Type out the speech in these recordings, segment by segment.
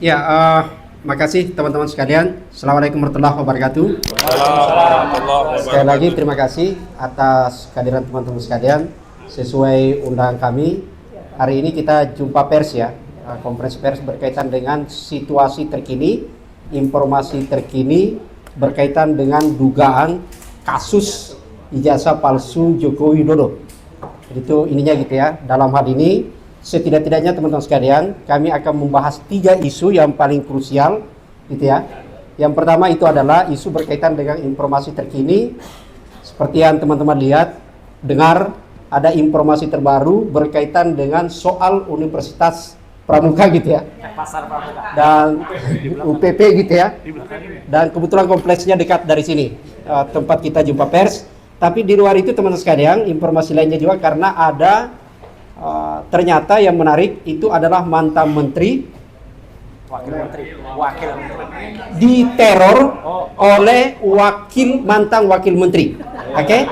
Ya, makasih teman-teman sekalian. Assalamualaikum warahmatullahi wabarakatuh. Sekali lagi terima kasih atas kehadiran teman-teman sekalian. Sesuai undangan kami, hari ini kita jumpa pers ya, konferensi pers berkaitan dengan situasi terkini, informasi terkini berkaitan dengan dugaan kasus ijazah palsu Joko Widodo. Itu ininya gitu ya. Dalam hal ini setidak-tidaknya teman-teman sekalian, kami akan membahas 3 isu yang paling krusial gitu ya. Yang pertama itu adalah isu berkaitan dengan informasi terkini. Seperti yang teman-teman lihat, dengar ada informasi terbaru berkaitan dengan soal Universitas Pramuka gitu ya. Pasar Pramuka. Dan UPP gitu ya. Dan kebetulan kompleksnya dekat dari sini, tempat kita jumpa pers. Tapi di luar itu teman-teman sekalian, informasi lainnya juga karena ada ternyata yang menarik itu adalah mantan menteri Wakil Menteri diteror oleh mantan wakil menteri. Oke?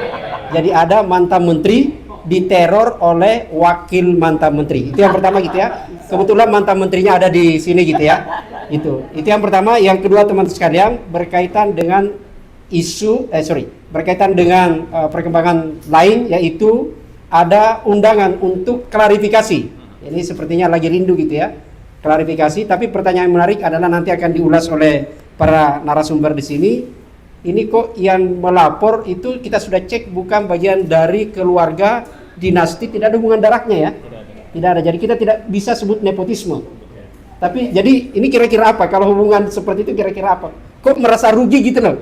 Jadi ada mantan menteri diteror oleh wakil mantan menteri. Itu yang pertama gitu ya. Kebetulan mantan menterinya ada di sini gitu ya. Itu yang pertama. Yang kedua teman-teman sekalian, berkaitan dengan berkaitan dengan perkembangan lain, yaitu ada undangan untuk klarifikasi. Ini sepertinya lagi rindu gitu ya, klarifikasi. Tapi pertanyaan yang menarik adalah nanti akan diulas oleh para narasumber di sini. Ini kok yang melapor itu kita sudah cek bukan bagian dari keluarga dinasti, tidak ada hubungan darahnya ya. Tidak ada. Jadi kita tidak bisa sebut nepotisme. Tapi jadi ini kira-kira apa? Kalau hubungan seperti itu kira-kira apa? Kok merasa rugi gitu loh?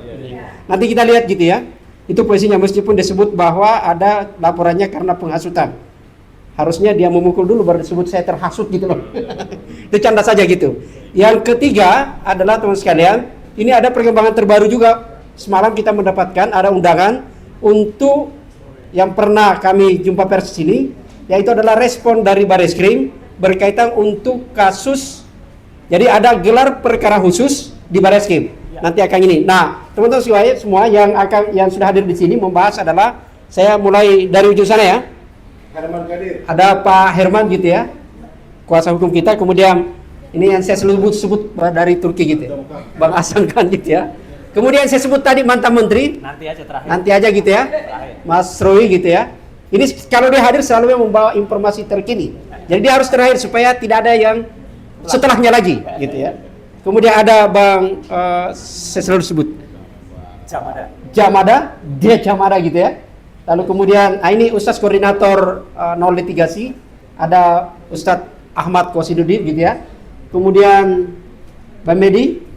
Nanti kita lihat gitu ya. Itu posisinya, meskipun disebut bahwa ada laporannya karena penghasutan. Harusnya dia memukul dulu baru disebut saya terhasut gitu loh. Itu canda saja gitu. Yang ketiga adalah teman sekalian, ini ada perkembangan terbaru juga. Semalam kita mendapatkan ada undangan untuk yang pernah kami jumpa pers sini, yaitu adalah respon dari Bareskrim berkaitan untuk kasus. Jadi ada gelar perkara khusus di Bareskrim. Nanti akan ini. Nah, teman-teman semua yang sudah hadir di sini membahas adalah, saya mulai dari ujung sana ya. Ada Pak Herman gitu ya, kuasa hukum kita. Kemudian ini yang saya sebut dari Turki gitu ya, Bang Hasan kan gitu ya. Kemudian saya sebut tadi mantan menteri. Nanti aja gitu ya, Mas Roy gitu ya. Ini kalau dia hadir selalu membawa informasi terkini. Jadi dia harus terakhir supaya tidak ada yang setelahnya lagi gitu ya. Kemudian ada Bang, saya selalu sebut Jamada, dia Jamada gitu ya. Lalu kemudian, ini Ustadz Koordinator non litigasi, ada Ustadz Ahmad Kosidudin gitu ya. Kemudian Bang Medi,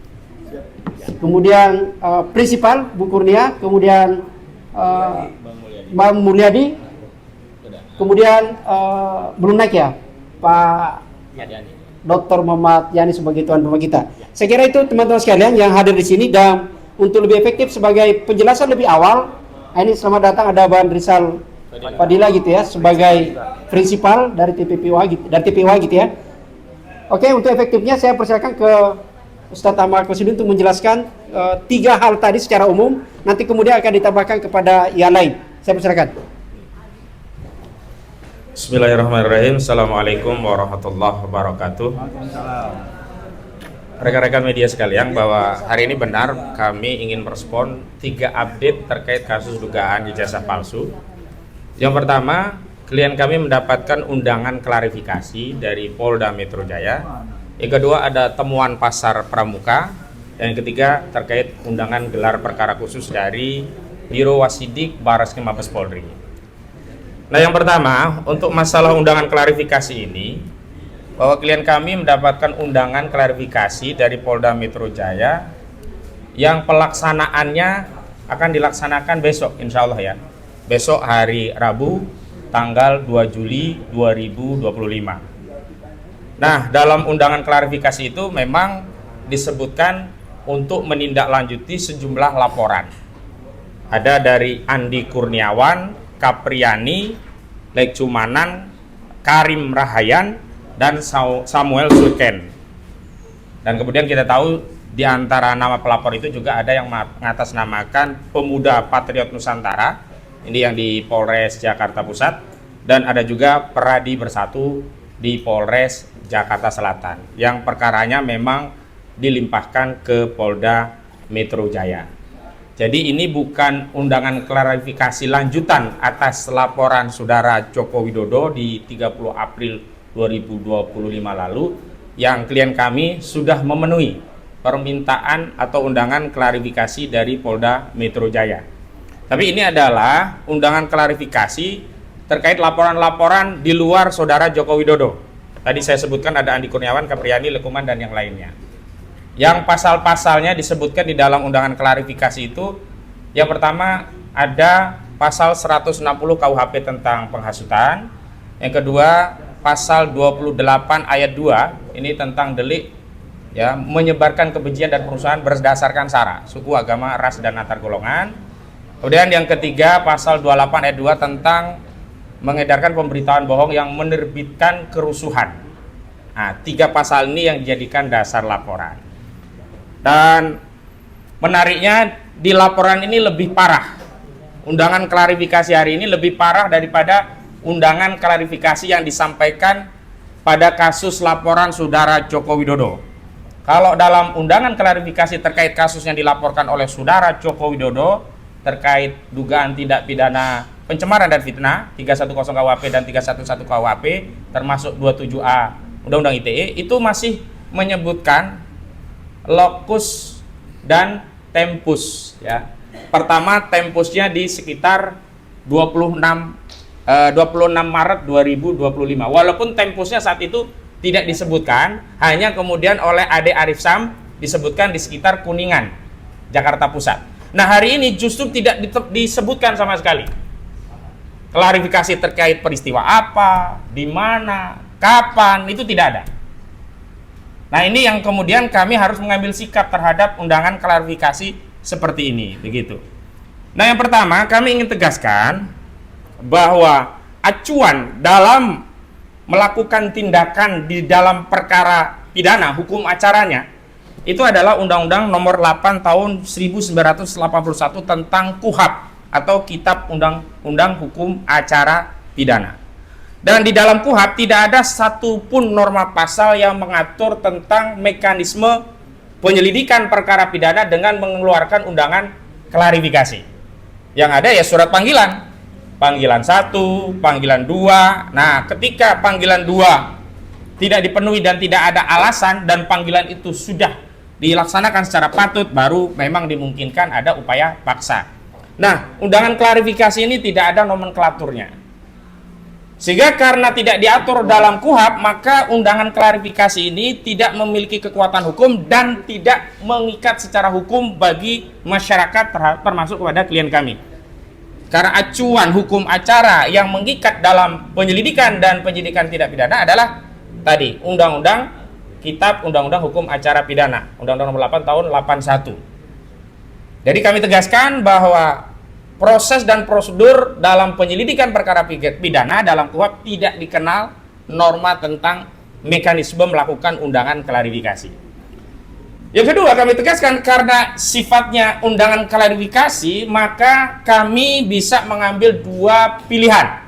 kemudian Prinsipal Bu Kurnia, kemudian Bang Mulyadi, kemudian belum naik ya Pak Dr. Muhammad Yani sebagai tuan rumah kita. Saya kira itu teman-teman sekalian yang hadir di sini, dan untuk lebih efektif sebagai penjelasan lebih awal, ini selamat datang ada Bang Rizal Fadila gitu ya sebagai prinsipal dari TPPUA gitu ya. Oke, untuk efektifnya saya persilakan ke Ustadz Ahmad Kosidudin untuk menjelaskan 3 hal tadi secara umum, nanti kemudian akan ditambahkan kepada yang lain. Saya persilakan. Bismillahirrahmanirrahim. Assalamualaikum warahmatullahi wabarakatuh. Rekan-rekan media sekalian, bahwa hari ini benar kami ingin merespon 3 update terkait kasus dugaan ijazah palsu. Yang pertama, klien kami mendapatkan undangan klarifikasi dari Polda Metro Jaya. Yang kedua, ada temuan pasar Pramuka. Dan yang ketiga, terkait undangan gelar perkara khusus dari Biro Wasidik Bareskrim Mabes Polri. Nah, yang pertama, untuk masalah undangan klarifikasi ini, bahwa klien kami mendapatkan undangan klarifikasi dari Polda Metro Jaya yang pelaksanaannya akan dilaksanakan besok, insya Allah ya. Besok hari Rabu, tanggal 2 Juli 2025. Nah, dalam undangan klarifikasi itu memang disebutkan untuk menindaklanjuti sejumlah laporan. Ada dari Andi Kurniawan, Kapriani, Lekcumanan, Karim Rahayan, dan Samuel Suken. Dan kemudian kita tahu di antara nama pelapor itu juga ada yang mengatasnamakan Pemuda Patriot Nusantara, ini yang di Polres Jakarta Pusat, dan ada juga Peradi Bersatu di Polres Jakarta Selatan yang perkaranya memang dilimpahkan ke Polda Metro Jaya. Jadi ini bukan undangan klarifikasi lanjutan atas laporan Saudara Joko Widodo di 30 April 2025 lalu yang klien kami sudah memenuhi permintaan atau undangan klarifikasi dari Polda Metro Jaya. Tapi ini adalah undangan klarifikasi terkait laporan-laporan di luar Saudara Joko Widodo. Tadi saya sebutkan ada Andi Kurniawan, Kapriani, Lekuman, dan yang lainnya. Yang pasal-pasalnya disebutkan di dalam undangan klarifikasi itu, yang pertama ada pasal 160 KUHP tentang penghasutan, yang kedua pasal 28 ayat 2 ini tentang delik ya menyebarkan kebencian dan perusahaan berdasarkan sara, suku, agama, ras, dan antar golongan. Kemudian yang ketiga pasal 28 ayat 2 tentang mengedarkan pemberitaan bohong yang menerbitkan kerusuhan. Nah, 3 pasal ini yang dijadikan dasar laporan. Dan menariknya di laporan ini lebih parah. Undangan klarifikasi hari ini lebih parah daripada undangan klarifikasi yang disampaikan pada kasus laporan Saudara Joko Widodo. Kalau dalam undangan klarifikasi terkait kasus yang dilaporkan oleh Saudara Joko Widodo terkait dugaan tindak pidana pencemaran dan fitnah 310 KUHP dan 311 KUHP termasuk 27A Undang-Undang ITE itu masih menyebutkan lokus dan tempus ya. Pertama tempusnya di sekitar 26 Maret 2025. Walaupun tempusnya saat itu tidak disebutkan, hanya kemudian oleh Ade Arif Sam disebutkan di sekitar Kuningan, Jakarta Pusat. Nah, hari ini justru tidak disebutkan sama sekali. Klarifikasi terkait peristiwa apa, di mana, kapan, itu tidak ada. Nah, ini yang kemudian kami harus mengambil sikap terhadap undangan klarifikasi seperti ini, begitu. Nah, yang pertama kami ingin tegaskan bahwa acuan dalam melakukan tindakan di dalam perkara pidana hukum acaranya itu adalah Undang-Undang Nomor 8 Tahun 1981 tentang KUHP atau Kitab Undang-Undang Hukum Acara Pidana. Dan di dalam KUHP tidak ada satupun norma pasal yang mengatur tentang mekanisme penyelidikan perkara pidana dengan mengeluarkan undangan klarifikasi. Yang ada ya surat panggilan. Panggilan 1, panggilan 2. Nah, ketika panggilan 2 tidak dipenuhi dan tidak ada alasan dan panggilan itu sudah dilaksanakan secara patut, baru memang dimungkinkan ada upaya paksa. Nah, undangan klarifikasi ini tidak ada nomenklaturnya. Sehingga karena tidak diatur dalam KUHP, maka undangan klarifikasi ini tidak memiliki kekuatan hukum dan tidak mengikat secara hukum bagi masyarakat termasuk kepada klien kami. Karena acuan hukum acara yang mengikat dalam penyelidikan dan penyidikan tidak pidana adalah tadi Undang-Undang Kitab Undang-Undang Hukum Acara Pidana, Undang-Undang Nomor 8 Tahun 81. Jadi kami tegaskan bahwa proses dan prosedur dalam penyelidikan perkara pidana dalam KUHP tidak dikenal norma tentang mekanisme melakukan undangan klarifikasi. Yang kedua, kami tegaskan karena sifatnya undangan klarifikasi, maka kami bisa mengambil 2 pilihan.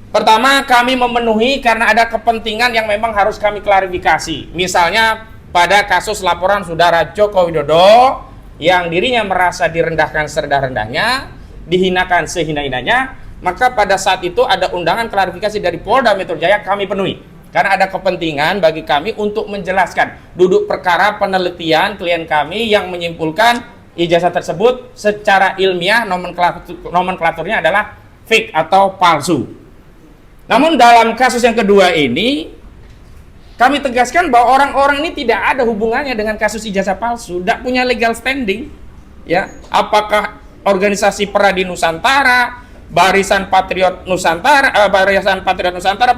Pertama, kami memenuhi karena ada kepentingan yang memang harus kami klarifikasi. Misalnya pada kasus laporan Saudara Joko Widodo yang dirinya merasa direndahkan serendah-rendahnya, dihinakan sehina-hinanya, maka pada saat itu ada undangan klarifikasi dari Polda Metro Jaya kami penuhi. Karena ada kepentingan bagi kami untuk menjelaskan duduk perkara penelitian klien kami yang menyimpulkan ijazah tersebut secara ilmiah nomenklaturnya adalah fake atau palsu. Namun dalam kasus yang kedua ini kami tegaskan bahwa orang-orang ini tidak ada hubungannya dengan kasus ijazah palsu, tidak punya legal standing. Ya, apakah organisasi Peradi Nusantara, Barisan Patriot Nusantara,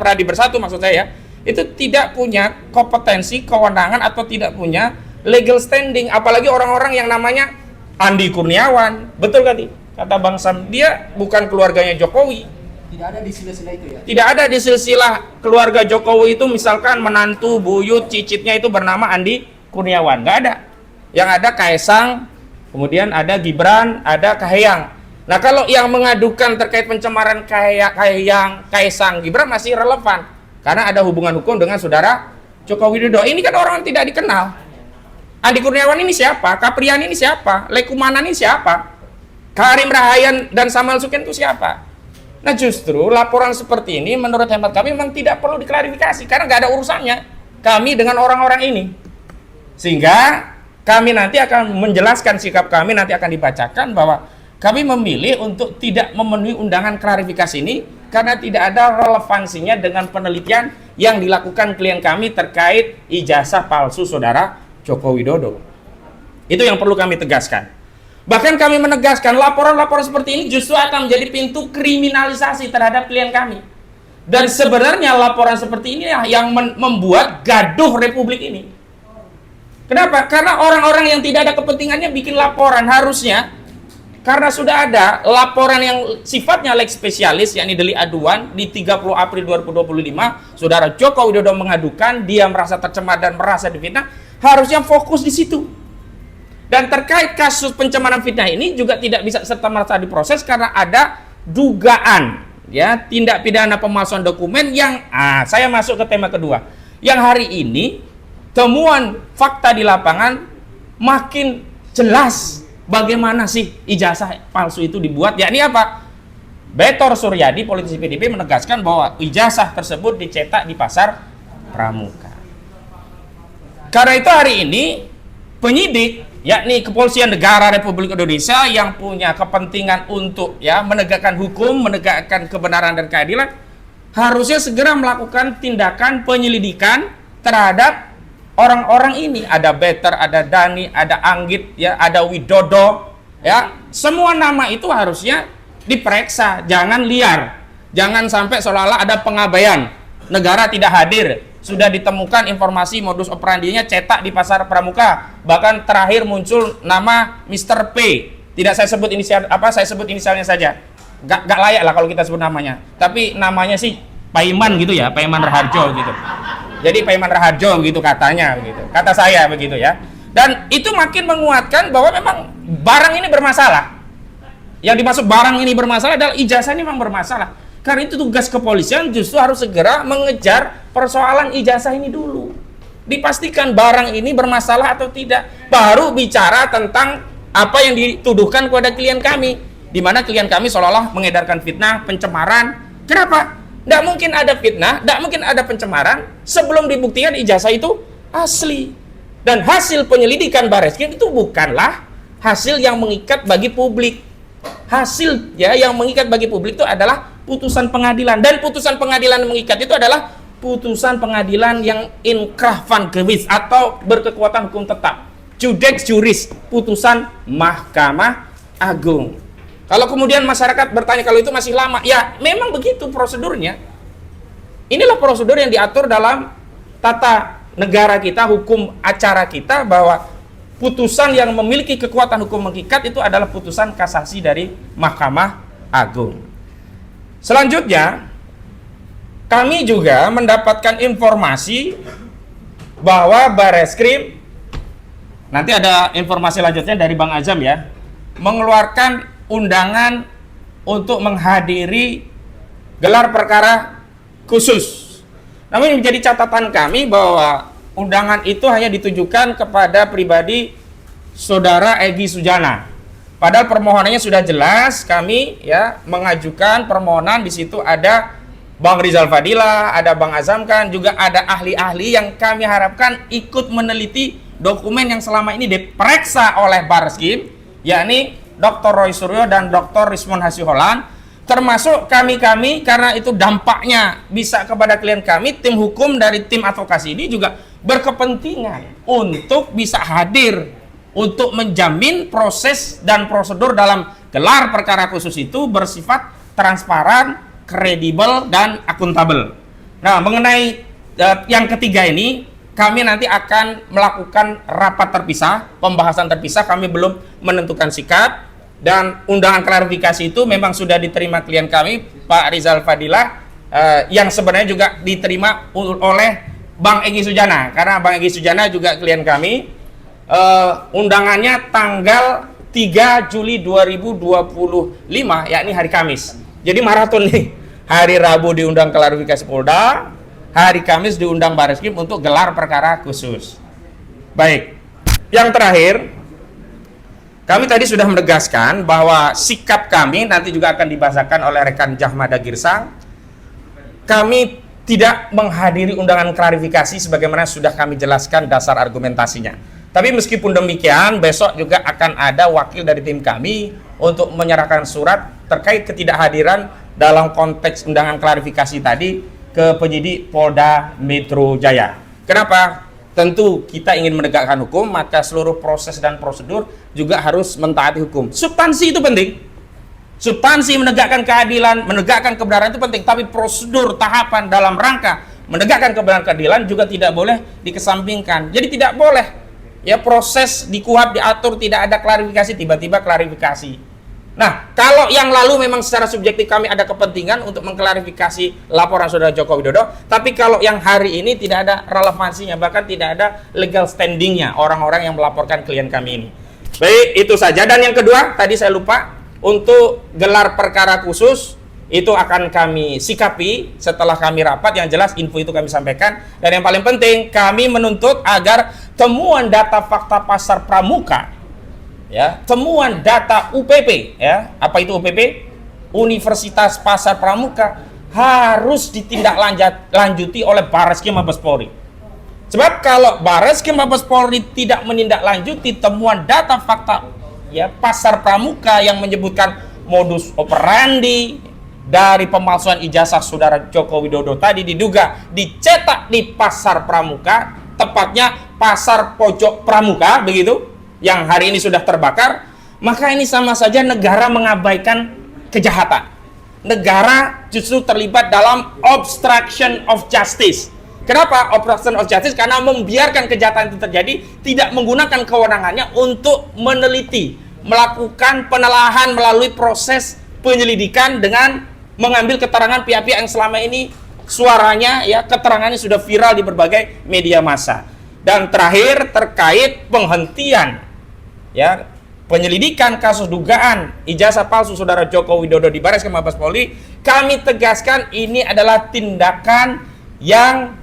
Peradi Bersatu maksud saya, itu tidak punya kompetensi, kewenangan atau tidak punya legal standing, apalagi orang-orang yang namanya Andi Kurniawan, betul tadi kata Bang Sam, dia bukan keluarganya Jokowi. Tidak ada di silsilah itu ya? Tidak ada di silsilah keluarga Jokowi itu misalkan menantu, buyut, cicitnya itu bernama Andi Kurniawan, nggak ada. Yang ada Kaisang, kemudian ada Gibran, ada Kahiyang. Nah, kalau yang mengadukan terkait pencemaran Kahiyang, Kaisang, Gibran masih relevan. karena ada hubungan hukum dengan saudara Joko Widodo. Ini kan orang yang tidak dikenal. Andi Kurniawan ini siapa? Kaprian ini siapa? Lekumanan ini siapa? Karim Rahayan dan Samuel Suken itu siapa? Nah, justru laporan seperti ini menurut hemat kami memang tidak perlu diklarifikasi karena nggak ada urusannya kami dengan orang-orang ini. Sehingga kami nanti akan menjelaskan sikap kami, nanti akan dibacakan bahwa kami memilih untuk tidak memenuhi undangan klarifikasi ini karena tidak ada relevansinya dengan penelitian yang dilakukan klien kami terkait ijazah palsu saudara Joko Widodo. Itu yang perlu kami tegaskan. Bahkan kami menegaskan laporan-laporan seperti ini justru akan menjadi pintu kriminalisasi terhadap klien kami. Dan sebenarnya laporan seperti ini yang membuat gaduh Republik ini. Kenapa? Karena orang-orang yang tidak ada kepentingannya bikin laporan harusnya karena sudah ada laporan yang sifatnya lex spesialis yakni delik aduan di 30 April 2025 saudara Joko Widodo mengadukan dia merasa tercemar dan merasa difitnah, harusnya fokus di situ. Dan terkait kasus pencemaran fitnah ini juga tidak bisa serta-merta diproses karena ada dugaan ya tindak pidana pemalsuan dokumen yang saya masuk ke tema kedua. Yang hari ini temuan fakta di lapangan makin jelas bagaimana sih ijazah palsu itu dibuat, yakni apa? Betor Suryadi, politisi PDIP menegaskan bahwa ijazah tersebut dicetak di pasar pramuka. Karena itu hari ini penyidik, yakni Kepolisian Negara Republik Indonesia yang punya kepentingan untuk ya menegakkan hukum, menegakkan kebenaran dan keadilan, harusnya segera melakukan tindakan penyelidikan terhadap orang-orang ini. Ada Better, ada Dani, ada Anggit, ya, ada Widodo, ya. Semua nama itu harusnya diperiksa, jangan liar. Jangan sampai seolah-olah ada pengabaian. Negara tidak hadir. Sudah ditemukan informasi modus operandinya cetak di pasar pramuka. Bahkan terakhir muncul nama Mr. P. Tidak saya sebut inisial saya sebut inisialnya saja. Gak layak lah kalau kita sebut namanya. Tapi namanya sih Paiman gitu ya, Paiman Raharjo gitu. Jadi Paiman Raharjo begitu katanya begitu. Kata saya begitu ya. Dan itu makin menguatkan bahwa memang barang ini bermasalah. Yang dimaksud barang ini bermasalah adalah ijazah ini memang bermasalah. Karena itu tugas kepolisian justru harus segera mengejar persoalan ijazah ini dulu. Dipastikan barang ini bermasalah atau tidak. Baru bicara tentang apa yang dituduhkan kepada klien kami. Di mana klien kami seolah-olah mengedarkan fitnah, pencemaran. Kenapa? Tidak mungkin ada fitnah, tidak mungkin ada pencemaran sebelum dibuktikan ijazah itu asli. Dan hasil penyelidikan Barreskrim itu bukanlah hasil yang mengikat bagi publik. Hasil ya yang mengikat bagi publik itu adalah putusan pengadilan. Dan putusan pengadilan yang mengikat itu adalah putusan pengadilan yang inkrah van gewis atau berkekuatan hukum tetap. Judex juris, putusan Mahkamah Agung. Kalau kemudian masyarakat bertanya kalau itu masih lama, ya memang begitu prosedurnya. Inilah prosedur yang diatur dalam tata negara kita, hukum acara kita, bahwa putusan yang memiliki kekuatan hukum mengikat itu adalah putusan kasasi dari Mahkamah Agung. Selanjutnya, kami juga mendapatkan informasi bahwa Barreskrim, nanti ada informasi lanjutnya dari Bang Azam ya, mengeluarkan undangan untuk menghadiri gelar perkara khusus. Namun ini menjadi catatan kami bahwa undangan itu hanya ditujukan kepada pribadi saudara Egy Sujana. Padahal permohonannya sudah jelas, kami ya mengajukan permohonan, di situ ada Bang Rizal Fadila, ada Bang Azam Khan, juga ada ahli-ahli yang kami harapkan ikut meneliti dokumen yang selama ini diperiksa oleh Barreskrim, yakni Dr. Roy Suryo dan Dr. Rismon Hasiholan, termasuk kami-kami, karena itu dampaknya bisa kepada klien kami. Tim hukum dari tim advokasi ini juga berkepentingan untuk bisa hadir untuk menjamin proses dan prosedur dalam gelar perkara khusus itu bersifat transparan, kredibel, dan akuntabel. Nah, mengenai yang ketiga ini, kami nanti akan melakukan rapat terpisah, pembahasan terpisah. Kami belum menentukan sikap. Dan undangan klarifikasi itu memang sudah diterima klien kami, Pak Rizal Fadila, yang sebenarnya juga diterima oleh Bang Egy Sujana, karena Bang Egy Sujana juga klien kami. Undangannya tanggal 3 Juli 2025, yakni hari Kamis. Jadi maraton nih. Hari Rabu diundang klarifikasi Polda, hari Kamis diundang Bareskrim untuk gelar perkara khusus. Baik, yang terakhir, kami tadi sudah menegaskan bahwa sikap kami nanti juga akan dibahasakan oleh rekan Jahmada Girsang. Kami tidak menghadiri undangan klarifikasi sebagaimana sudah kami jelaskan dasar argumentasinya. Tapi meskipun demikian, besok juga akan ada wakil dari tim kami untuk menyerahkan surat terkait ketidakhadiran dalam konteks undangan klarifikasi tadi ke penyidik Polda Metro Jaya. Kenapa? Tentu kita ingin menegakkan hukum, maka seluruh proses dan prosedur juga harus mentaati hukum. Substansi itu penting. Substansi menegakkan keadilan, menegakkan kebenaran itu penting. Tapi prosedur, tahapan dalam rangka menegakkan kebenaran keadilan juga tidak boleh dikesampingkan. Jadi tidak boleh ya proses di KUHAP diatur tidak ada klarifikasi, tiba-tiba klarifikasi. Nah, kalau yang lalu memang secara subjektif kami ada kepentingan untuk mengklarifikasi laporan saudara Joko Widodo, tapi kalau yang hari ini tidak ada relevansinya, bahkan tidak ada legal standingnya orang-orang yang melaporkan klien kami ini. Baik, itu saja. Dan yang kedua, tadi saya lupa, untuk gelar perkara khusus, itu akan kami sikapi setelah kami rapat, yang jelas info itu kami sampaikan. Dan yang paling penting, kami menuntut agar temuan data fakta pasar pramuka, ya, temuan data UPP, ya, apa itu UPP? Universitas Pasar Pramuka, harus ditindaklanjuti oleh Bareskrim Mabes Polri. Sebab kalau Bareskrim Mabes Polri tidak menindaklanjuti temuan data fakta ya pasar pramuka yang menyebutkan modus operandi dari pemalsuan ijazah saudara Joko Widodo tadi diduga dicetak di pasar pramuka, tepatnya pasar pojok pramuka begitu, yang hari ini sudah terbakar, maka ini sama saja negara mengabaikan kejahatan. Negara justru terlibat dalam obstruction of justice. Kenapa obstruction of justice? Karena membiarkan kejahatan itu terjadi, tidak menggunakan kewenangannya untuk meneliti, melakukan penelaahan melalui proses penyelidikan dengan mengambil keterangan pihak-pihak yang selama ini suaranya ya keterangannya sudah viral di berbagai media massa. Dan terakhir terkait penghentian ya penyelidikan kasus dugaan ijazah palsu saudara Joko Widodo di Bareskrim Mabes Polri, kami tegaskan ini adalah tindakan yang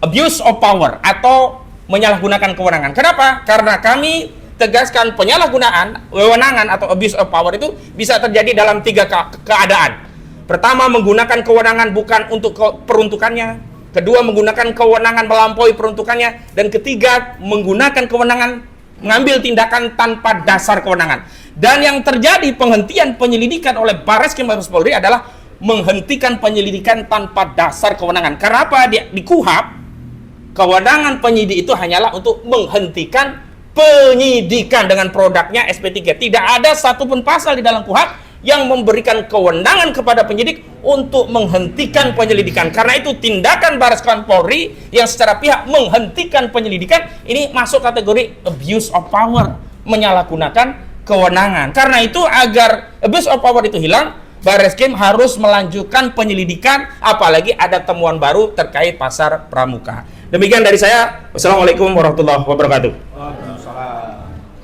abuse of power atau menyalahgunakan kewenangan. Kenapa? Karena kami tegaskan penyalahgunaan wewenangan atau abuse of power itu bisa terjadi dalam 3 keadaan. Pertama, menggunakan kewenangan bukan untuk peruntukannya. Kedua, menggunakan kewenangan melampaui peruntukannya. Dan ketiga, menggunakan kewenangan mengambil tindakan tanpa dasar kewenangan. Dan yang terjadi penghentian penyelidikan oleh Bareskrim Mabes Polri adalah menghentikan penyelidikan tanpa dasar kewenangan. Karena apa? Di KUHAP, kewenangan penyidik itu hanyalah untuk menghentikan penyidikan dengan produknya SP3. Tidak ada satupun pasal di dalam KUHAP yang memberikan kewenangan kepada penyidik untuk menghentikan penyelidikan. Karena itu tindakan Bareskrim Polri yang secara pihak menghentikan penyelidikan ini masuk kategori abuse of power, menyalahgunakan kewenangan. Karena itu agar abuse of power itu hilang, Bareskrim harus melanjutkan penyelidikan, apalagi ada temuan baru terkait pasar pramuka. Demikian dari saya. Wassalamualaikum warahmatullahi wabarakatuh.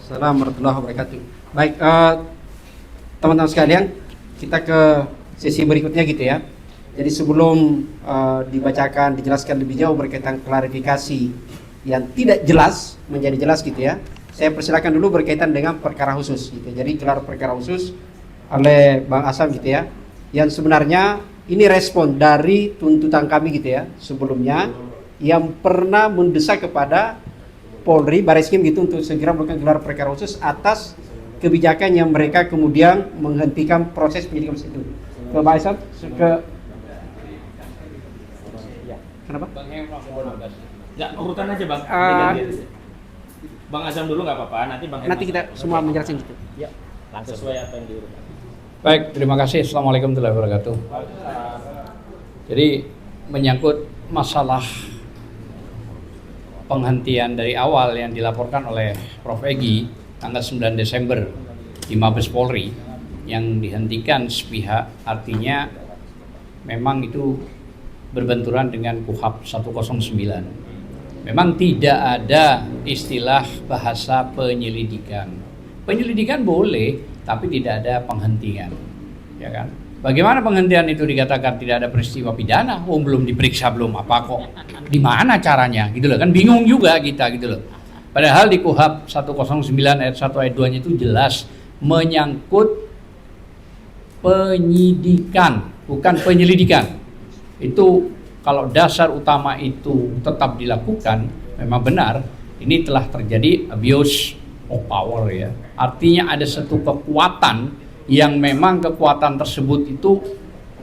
Assalamualaikum warahmatullahi wabarakatuh. Baik, teman-teman sekalian, kita ke sesi berikutnya gitu ya. Jadi sebelum dibacakan, dijelaskan lebih jauh berkaitan klarifikasi yang tidak jelas menjadi jelas gitu ya, saya persilakan dulu berkaitan dengan perkara khusus gitu. Jadi gelar perkara khusus oleh Bang Asam gitu ya, yang sebenarnya ini respon dari tuntutan kami gitu ya sebelumnya, yang pernah mendesak kepada Polri, Bareskrim gitu untuk segera melakukan gelar perkara khusus atas kebijakan yang mereka kemudian menghentikan proses penyidikan itu. Ke Bang Asam, kenapa? Ya, urutan aja Bang. Bang Azam dulu nggak apa-apa, Nanti kita semua menjelaskan gitu. Ya, langsung sesuai apa yang diurutkan. Baik, terima kasih. Assalamualaikum warahmatullahi wabarakatuh. Jadi menyangkut masalah penghentian dari awal yang dilaporkan oleh Prof. Egy tanggal 9 Desember di Mabes Polri yang dihentikan sepihak, artinya memang itu berbenturan dengan KUHAP 109. Memang tidak ada istilah bahasa penyelidikan. Penyelidikan boleh, tapi tidak ada penghentian, ya kan? Bagaimana penghentian itu dikatakan tidak ada peristiwa pidana? Oh, belum diperiksa, belum apa kok. Di mana caranya? Gitu loh. Kan bingung juga kita gitu loh. Padahal di KUHP 109 ayat 1 ayat 2-nya itu jelas menyangkut penyidikan, bukan penyelidikan. Itu kalau dasar utama itu tetap dilakukan, memang benar ini telah terjadi abuse of power ya. Artinya ada satu kekuatan yang memang kekuatan tersebut itu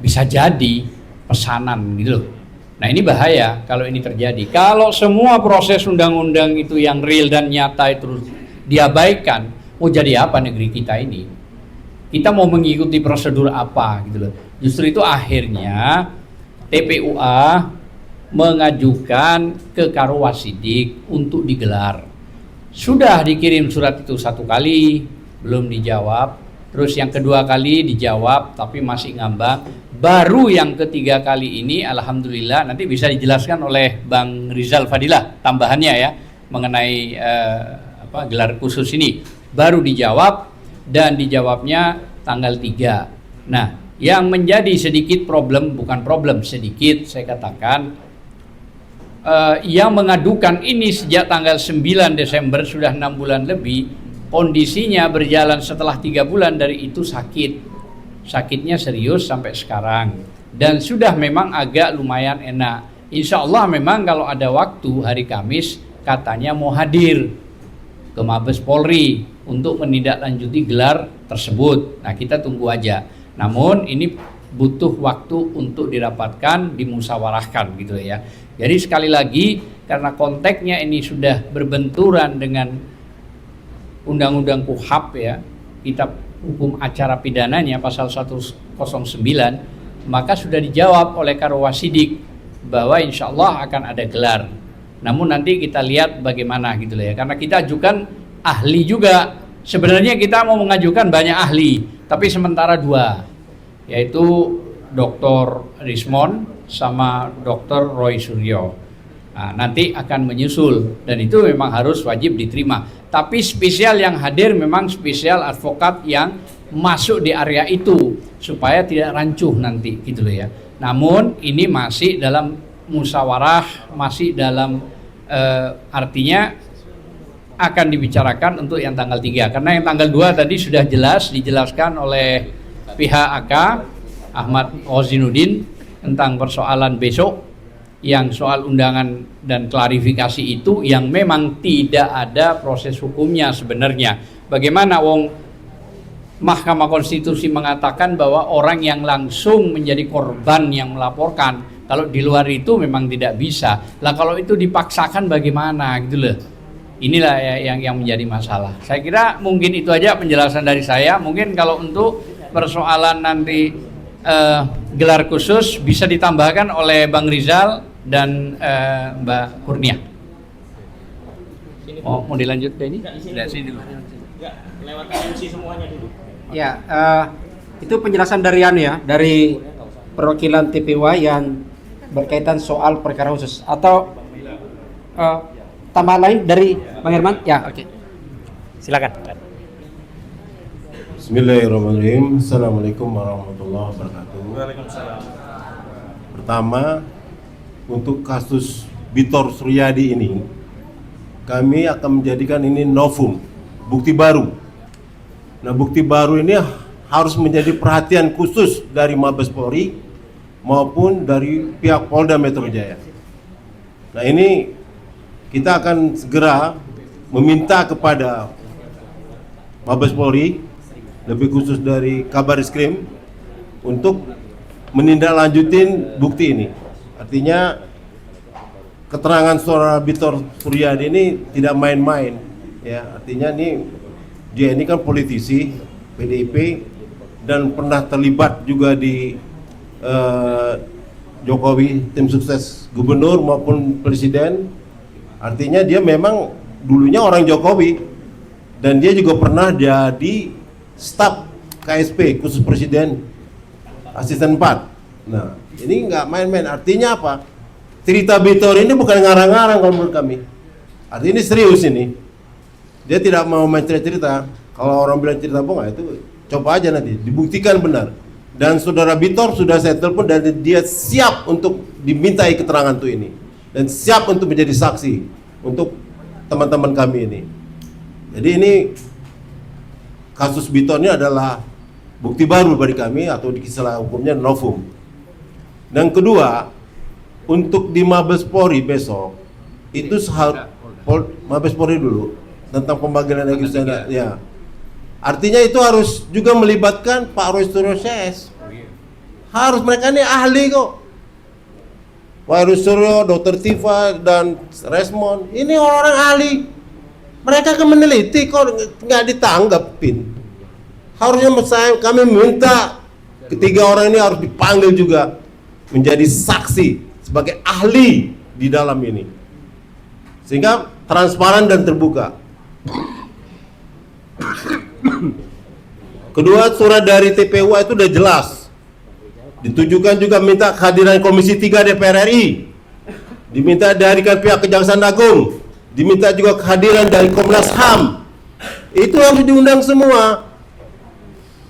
bisa jadi pesanan gitu loh. Nah ini bahaya kalau ini terjadi. Kalau semua proses undang-undang itu yang real dan nyata itu diabaikan, mau jadi apa negeri kita ini? Kita mau mengikuti prosedur apa gitu loh. Justru itu akhirnya TPUA mengajukan ke Karowasidik untuk digelar. Sudah dikirim surat itu 1 kali, belum dijawab. Terus yang kedua kali dijawab tapi masih ngambang. Baru yang ketiga kali ini alhamdulillah nanti bisa dijelaskan oleh Bang Rizal Fadilah tambahannya ya mengenai gelar khusus ini. Baru dijawab dan dijawabnya tanggal 3. Nah, yang menjadi sedikit problem, bukan problem sedikit saya katakan, yang mengadukan ini sejak tanggal 9 Desember sudah 6 bulan lebih. Kondisinya berjalan setelah 3 bulan dari itu sakitnya serius sampai sekarang dan sudah memang agak lumayan enak. Insya Allah memang kalau ada waktu hari Kamis katanya mau hadir ke Mabes Polri untuk menindaklanjuti gelar tersebut. Nah kita tunggu aja. Namun ini butuh waktu untuk dirapatkan, dimusyawarahkan gitu ya. Jadi sekali lagi karena konteksnya ini sudah berbenturan dengan Undang-Undang KUHP ya, Kitab Hukum Acara Pidananya pasal 109, maka sudah dijawab oleh Karowasidik bahwa insya Allah akan ada gelar. Namun nanti kita lihat bagaimana gitu ya, karena kita ajukan ahli juga. Sebenarnya kita mau mengajukan banyak ahli, tapi sementara 2, yaitu Dr. Rismond sama Dr. Roy Suryo. Nah, nanti akan menyusul dan itu memang harus wajib diterima. Tapi spesial yang hadir memang spesial advokat yang masuk di area itu supaya tidak rancuh nanti gitu loh ya. Namun ini masih dalam musyawarah, masih dalam artinya akan dibicarakan untuk yang tanggal 3. Karena yang tanggal 2 tadi sudah jelas dijelaskan oleh pihak AK Ahmad Ozinuddin tentang persoalan besok yang soal undangan dan klarifikasi itu yang memang tidak ada proses hukumnya sebenarnya. Bagaimana Mahkamah Konstitusi mengatakan bahwa orang yang langsung menjadi korban yang melaporkan, kalau di luar itu memang tidak bisa. Lah kalau itu dipaksakan bagaimana gitu loh. Inilah yang menjadi masalah. Saya kira mungkin itu aja penjelasan dari saya. Mungkin kalau untuk persoalan nanti gelar khusus bisa ditambahkan oleh Bang Rizal dan Mbak Kurnia. Mau dilanjut ke ini? Tidak, sini dulu. Enggak, lewat MC semuanya dulu. Ya, itu penjelasan dari dari perwakilan TPUA yang berkaitan soal perkara khusus atau tambahan lain dari Bang Herman? Ya, oke. Silakan. Bismillahirrahmanirrahim. Assalamualaikum warahmatullahi wabarakatuh. Waalaikumsalam. Pertama, untuk kasus Bitor Suryadi ini, kami akan menjadikan ini novum, bukti baru. Nah, bukti baru ini harus menjadi perhatian khusus dari Mabes Polri maupun dari pihak Polda Metro Jaya. Nah, ini kita akan segera meminta kepada Mabes Polri, lebih khusus dari Kabarizkrim, untuk menindaklanjutin bukti ini. Artinya keterangan saudara Bitor Suryadi ini tidak main-main, ya. Artinya dia ini kan politisi PDIP dan pernah terlibat juga di Jokowi, tim sukses gubernur maupun presiden. Artinya dia memang dulunya orang Jokowi dan dia juga pernah jadi staf KSP khusus presiden asisten 4. Nah, ini nggak main-main. Artinya apa? Cerita Bitor ini bukan ngarang-ngarang kalau menurut kami. Artinya ini serius ini. Dia tidak mau main cerita-cerita. Kalau orang bilang cerita bohong, itu coba aja nanti dibuktikan benar. Dan saudara Bitor sudah saya telepon dan dia siap untuk dimintai keterangan tuh ini. Dan siap untuk menjadi saksi untuk teman-teman kami ini. Jadi ini kasus Bitor ini adalah bukti baru bagi kami atau di istilah hukumnya novum. Dan kedua, untuk di Mabes Polri besok itu Mabes Polri dulu tentang pemanggilan legislatif ya. Artinya itu harus juga melibatkan Pak Roy Suryo CS. Harus, mereka ini ahli kok. Pak Roy Suryo, Dr. Tifa dan Resmond, ini orang-orang ahli. Mereka akan meneliti kok nggak ditanggapin. Harusnya kami minta ketiga orang ini harus dipanggil juga menjadi saksi sebagai ahli di dalam ini. Sehingga transparan dan terbuka. Kedua, surat dari TPU itu udah jelas. Ditujukan juga minta kehadiran Komisi 3 DPR RI. Diminta dari pihak Kejaksaan Agung. Diminta juga kehadiran dari Komnas HAM. Itu harus diundang semua.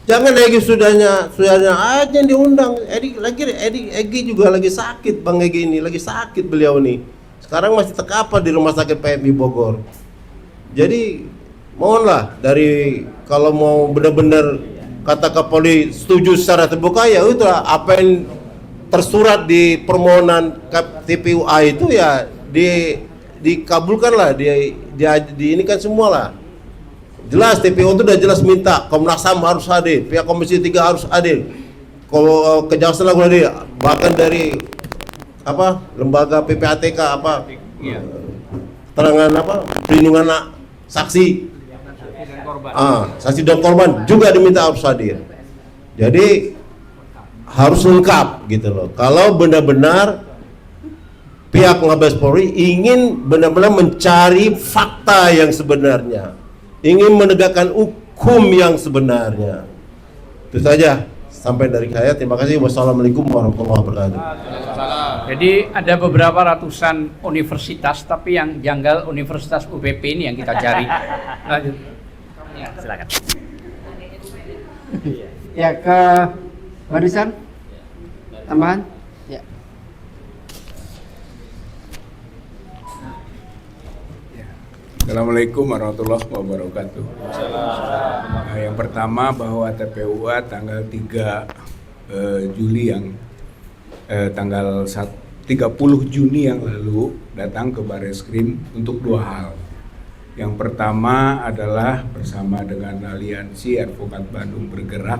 Jangan Egi sudahnya aja diundang. Egi juga lagi sakit, Bang Egi ini lagi sakit beliau nih. Sekarang masih terkapar di Rumah Sakit PMI Bogor. Jadi mohonlah dari kalau mau benar-benar kata Kapolri setuju secara terbuka, ya itu apa yang tersurat di permohonan TPUA itu ya dikabulkan lah, ini kan semua lah. Jelas TPU itu udah jelas minta Komnas HAM harus hadir, pihak Komisi 3 harus hadir, kalau Kejaksaan Agung hadir, bahkan dari lembaga PPATK keterangan perlindungan saksi. Saksi dan korban juga diminta harus hadir. Jadi harus lengkap gitu loh. Kalau benar-benar pihak Mabes Polri ingin benar-benar mencari fakta yang sebenarnya, ingin menegakkan hukum yang sebenarnya. Itu saja sampai dari saya. Terima kasih. Wassalamualaikum warahmatullahi wabarakatuh. Jadi ada beberapa ratusan universitas, tapi yang janggal Universitas UPP ini yang kita cari. Lanjut. Ya, silakan. Ya, ke barisan tambahan. Ya. Assalamualaikum warahmatullahi wabarakatuh. Nah, yang pertama bahwa TPUA tanggal 3 Juli yang tanggal 30 Juni yang lalu datang ke Barreskrim untuk dua hal. Yang pertama adalah bersama dengan Aliansi Advokat Bandung Bergerak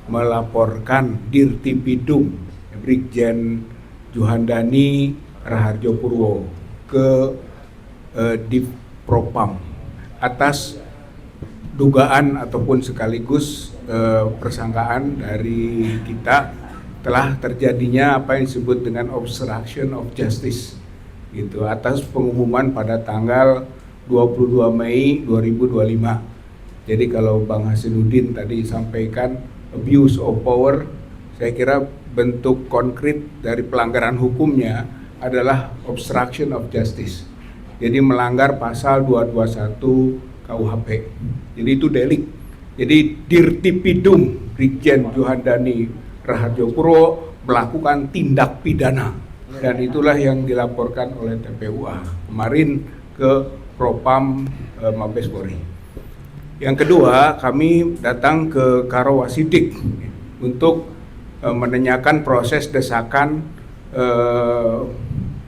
melaporkan Dirtipidum Brigjen Juhandani Raharjo Purwo ke Divpropam atas dugaan ataupun sekaligus persangkaan dari kita telah terjadinya apa yang disebut dengan obstruction of justice gitu atas pengumuman pada tanggal 22 Mei 2025. Jadi kalau Bang Hasinuddin tadi sampaikan abuse of power, saya kira bentuk konkret dari pelanggaran hukumnya adalah obstruction of justice. Jadi melanggar pasal 221 KUHP. Jadi itu delik. Jadi Dirtipidum Brigjen Juhandani Raharjo Purwo melakukan tindak pidana dan itulah yang dilaporkan oleh TPUA kemarin ke Propam Mabes Polri. Yang kedua, kami datang ke Karawasidik untuk menanyakan proses desakan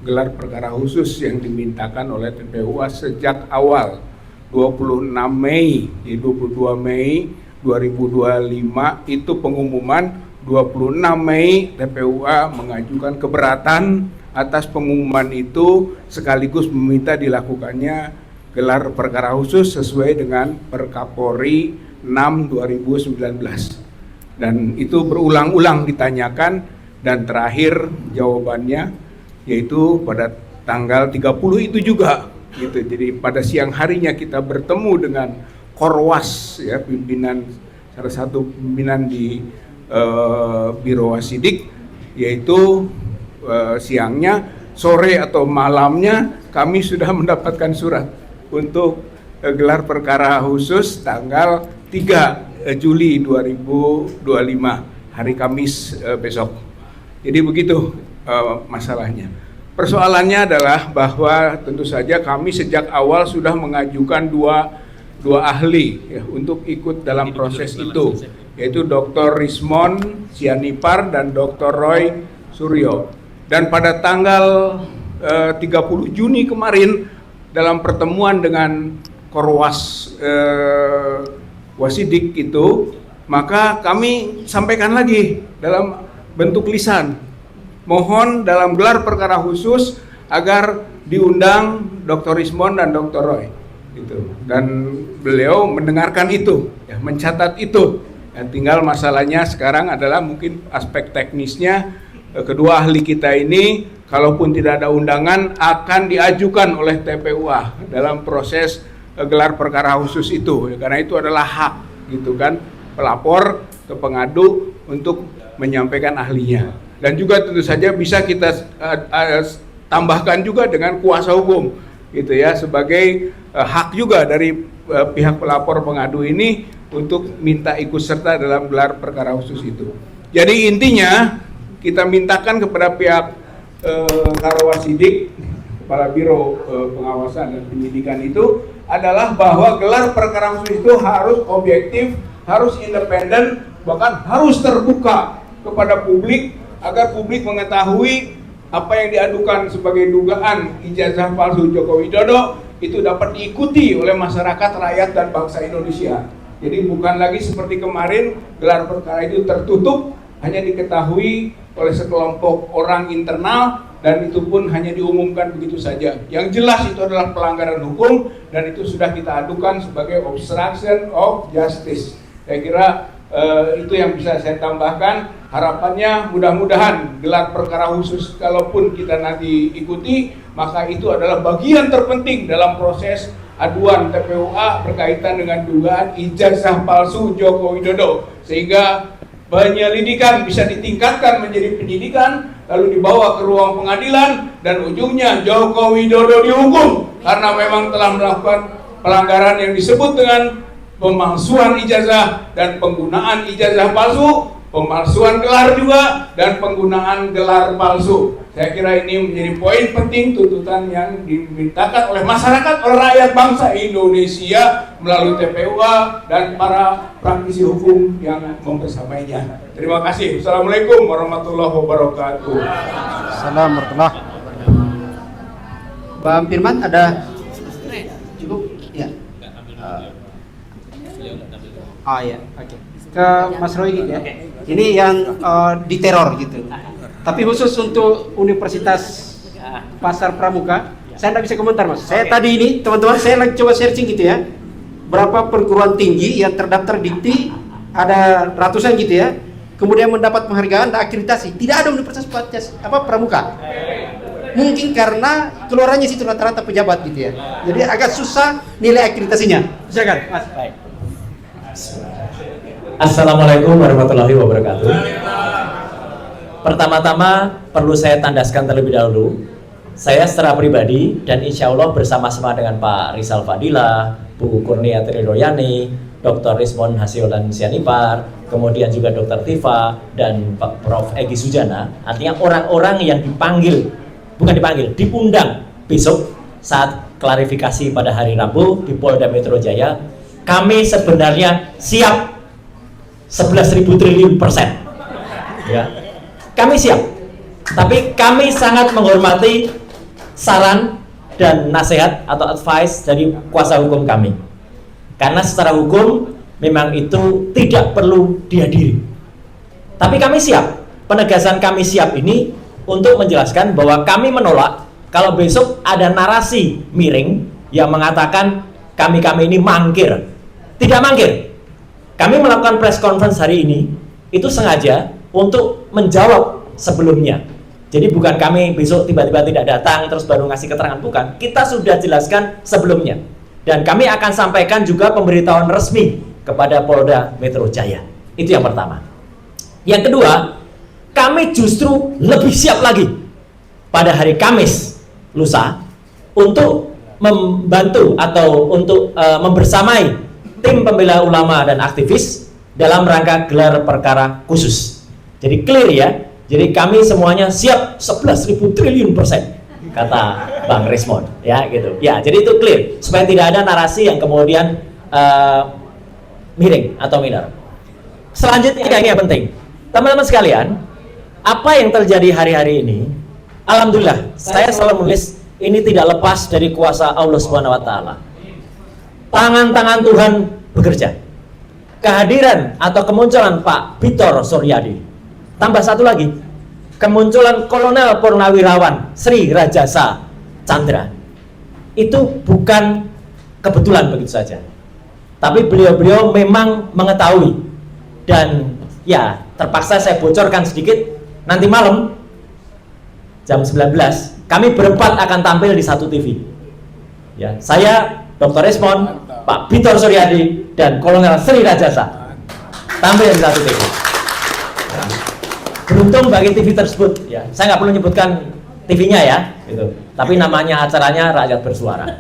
gelar perkara khusus yang dimintakan oleh TPUA sejak awal 26 Mei, di 22 Mei 2025 itu pengumuman, 26 Mei TPUA mengajukan keberatan atas pengumuman itu sekaligus meminta dilakukannya gelar perkara khusus sesuai dengan Perkapolri 6 2019. Dan itu berulang-ulang ditanyakan dan terakhir jawabannya yaitu pada tanggal 30 itu juga gitu. Jadi pada siang harinya kita bertemu dengan Korwas ya, pimpinan salah satu pimpinan di Biro Wasidik, yaitu siangnya, sore atau malamnya kami sudah mendapatkan surat untuk gelar perkara khusus tanggal 3 Juli 2025 hari Kamis besok. Jadi begitu masalahnya. Persoalannya adalah bahwa tentu saja kami sejak awal sudah mengajukan dua ahli ya, untuk ikut dalam proses itu, yaitu Dr. Rismond Sianipar dan Dr. Roy Suryo. Dan pada tanggal 30 Juni kemarin dalam pertemuan dengan Korwas Wasidik itu, maka kami sampaikan lagi dalam bentuk lisan, mohon dalam gelar perkara khusus agar diundang Dr. Rismond dan Dr. Roy gitu. Dan beliau mendengarkan itu ya, mencatat itu ya, tinggal masalahnya sekarang adalah mungkin aspek teknisnya. Kedua ahli kita ini kalaupun tidak ada undangan akan diajukan oleh TPUA dalam proses gelar perkara khusus itu ya, karena itu adalah hak gitu kan pelapor ke pengadu untuk menyampaikan ahlinya. Dan juga tentu saja bisa kita tambahkan juga dengan kuasa hukum gitu ya, sebagai hak juga dari pihak pelapor pengadu ini untuk minta ikut serta dalam gelar perkara khusus itu. Jadi intinya kita mintakan kepada pihak Karowasidik, Kepala Biro Pengawasan dan Penyidikan itu adalah bahwa gelar perkara khusus itu harus objektif, harus independen, bahkan harus terbuka kepada publik agar publik mengetahui apa yang diadukan sebagai dugaan ijazah palsu Joko Widodo itu dapat diikuti oleh masyarakat, rakyat, dan bangsa Indonesia. Jadi bukan lagi seperti kemarin gelar perkara itu tertutup, hanya diketahui oleh sekelompok orang internal, dan itu pun hanya diumumkan begitu saja. Yang jelas itu adalah pelanggaran hukum dan itu sudah kita adukan sebagai obstruction of justice. Saya kira itu yang bisa saya tambahkan. Harapannya mudah-mudahan gelar perkara khusus kalaupun kita nanti ikuti, maka itu adalah bagian terpenting dalam proses aduan TPUA berkaitan dengan dugaan ijazah palsu Joko Widodo, sehingga penyelidikan bisa ditingkatkan menjadi penyidikan, lalu dibawa ke ruang pengadilan, dan ujungnya Joko Widodo dihukum karena memang telah melakukan pelanggaran yang disebut dengan pemalsuan ijazah dan penggunaan ijazah palsu, pemalsuan gelar juga, dan penggunaan gelar palsu. Saya kira ini menjadi poin penting tuntutan yang dimintakan oleh masyarakat, oleh rakyat bangsa Indonesia melalui TPUA dan para praktisi hukum yang membersamainya. Terima kasih. Assalamualaikum warahmatullahi wabarakatuh. Assalamualaikum warahmatullahi. Bang Firman ada cukup? Ya. Oh ya, oke. Ke Mas Roy gitu ya. Ini yang diteror gitu. Tapi khusus untuk Universitas Pasar Pramuka, saya tidak bisa komentar Mas. Saya tadi ini, teman-teman, saya lagi coba searching gitu ya. Berapa perguruan tinggi yang terdaftar dikti, ada ratusan gitu ya. Kemudian mendapat penghargaan dan akreditasi. Tidak ada Universitas Pramuka. Mungkin karena keluarannya situ rata-rata pejabat gitu ya. Jadi agak susah nilai akreditasinya. Silakan, Mas. Baik. Assalamualaikum warahmatullahi wabarakatuh. Pertama-tama perlu saya tandaskan terlebih dahulu, saya secara pribadi dan insya Allah bersama-sama dengan Pak Rizal Fadila, Bu Kurnia Triroyani, Dr. Rismond Hasiolan Sianipar, kemudian juga Dr. Tifa dan Pak Prof. Egy Sujana, artinya orang-orang yang diundang besok saat klarifikasi pada hari Rabu di Polda Metro Jaya. Kami sebenarnya siap 11.000 triliun %. Ya. Kami siap. Tapi kami sangat menghormati saran dan nasihat atau advice dari kuasa hukum kami. Karena secara hukum memang itu tidak perlu dihadiri. Tapi kami siap. Penegasan kami siap ini untuk menjelaskan bahwa kami menolak kalau besok ada narasi miring yang mengatakan kami ini mangkir. Tidak mangkir. Kami melakukan press conference hari ini itu sengaja untuk menjawab sebelumnya. Jadi bukan kami besok tiba-tiba tidak datang terus baru ngasih keterangan, bukan. Kita sudah jelaskan sebelumnya. Dan kami akan sampaikan juga pemberitahuan resmi kepada Polda Metro Jaya. Itu yang pertama. Yang kedua, kami justru lebih siap lagi pada hari Kamis lusa untuk membantu atau untuk membersamai tim pembela ulama dan aktivis dalam rangka gelar perkara khusus. Jadi clear ya. Jadi kami semuanya siap 11.000 triliun persen, kata Bang Rismond, ya gitu. Ya, jadi itu clear supaya tidak ada narasi yang kemudian miring atau minor. Selanjutnya ini yang penting, teman-teman sekalian, apa yang terjadi hari-hari ini, alhamdulillah, saya selalu menulis ini tidak lepas dari kuasa Allah Subhanahu Wa Taala. Tangan-tangan Tuhan bekerja. Kehadiran atau kemunculan Pak Bitor Suryadi, tambah satu lagi, kemunculan Kolonel Purnawirawan Sri Rajasa Chandra, itu bukan kebetulan begitu saja, tapi beliau-beliau memang mengetahui. Dan ya terpaksa saya bocorkan sedikit, nanti malam jam 19 kami berempat akan tampil di satu TV ya, saya, Dr. Rismond, Pak Bitor Suryadi, dan Kolonel Sri Rajasa tampil di satu TV. Beruntung bagi TV tersebut ya, saya nggak perlu nyebutkan TV-nya ya gitu, tapi namanya acaranya Rakyat Bersuara.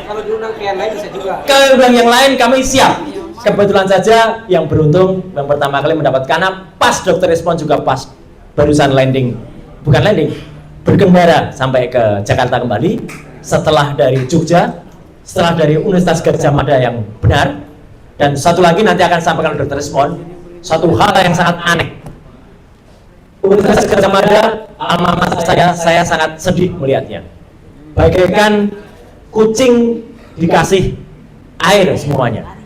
Kalau diundang ke yang lain bisa juga. Kalau diundang yang lain kami siap. Kebetulan saja yang beruntung yang pertama kali mendapat, karena pas Dr. Rismond juga pas barusan berkendara sampai ke Jakarta kembali setelah dari Jogja, setelah dari Universitas Gadjah Mada yang benar. Dan satu lagi nanti akan sampaikan Dr. Rismond, satu hal yang sangat aneh. Universitas Gadjah Mada, alma mater saya sangat sedih melihatnya. Bagaikan kucing dikasih air semuanya.